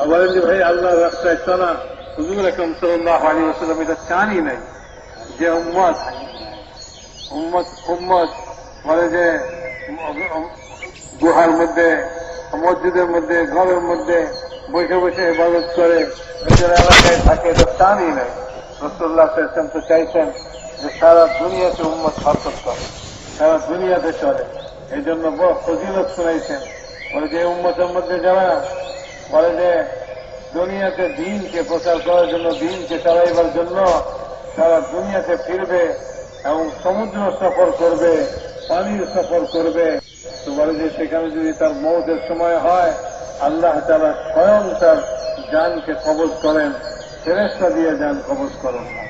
আবার যে ভাই আল্লাহর রাস্তায় চলা হুজুর আকরাম সাল্লাল্লাহু আলাইহি ওয়াসাল্লাম এটা চানই নাই যে উম্মত উম্মত উম্মত বলে যে গুহার মধ্যে মসজিদের মধ্যে ঘরের মধ্যে বসে বসে ইবাদত করে নিজের এলাকায় থাকে এটা চানই নাই। রাসূলুল্লাহ সাল্লাল্লাহু আলাইহি ওয়াসাল্লাম তো চাইছেন যে সারা দুনিয়াতে উম্মত হরকত করে, সারা দুনিয়াতে চলে। এই জন্য বড় ফজিলত শুনাইছেন, বলে যে উম্মতের মধ্যে যারা বলে যে দুনিয়াতে দ্বীনকে প্রচার করার জন্য, দ্বীনকে চালাইবার জন্য সারা দুনিয়াতে ফিরবে এবং সমুদ্র সফর করবে, পানির সফর করবে, তো বলে যে সেখানে যদি তার মওতের সময় হয় আল্লাহ তাআলা স্বয়ং তার জানকে কবজ করেন, ফেরেশতা দিয়ে জান কবজ করেন না।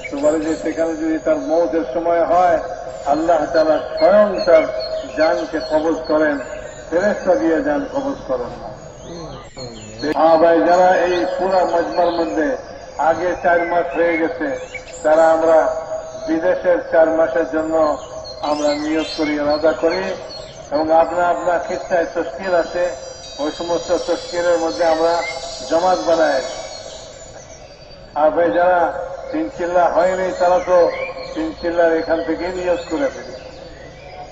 তো বলে যে সেখানে যদি তার মওতের সময় হয় আল্লাহ তাআলা স্বয়ং তার জানকে কবজ করেন, ফেরেশতা দিয়ে জান কবজ করেন না। হ্যাঁ ভাই, যারা এই পুরা মজমার মধ্যে আগে 4 মাস হয়ে গেছে, তারা আমরা বিদেশের 4 মাসের জন্য আমরা নিয়োগ করি, রোজা করি, এবং আপনার খিস্তায় তশকির আছে, ওই সমস্ত তশকিরের মধ্যে আমরা জমাত বানাই। আর ভাই যারা 3 চিল্লা হয়নি তারা তো 3 চিল্লার এখান থেকে নিয়োগ করে ফেলি,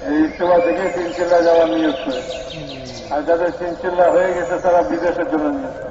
এই ইস্তফা থেকে 3 চিল্লা যাওয়ার নিয়োগ করে। আর যাদের 3 চিল্লা হয়ে গেছে তারা বিদেশের জন্য নিয়োগ করে।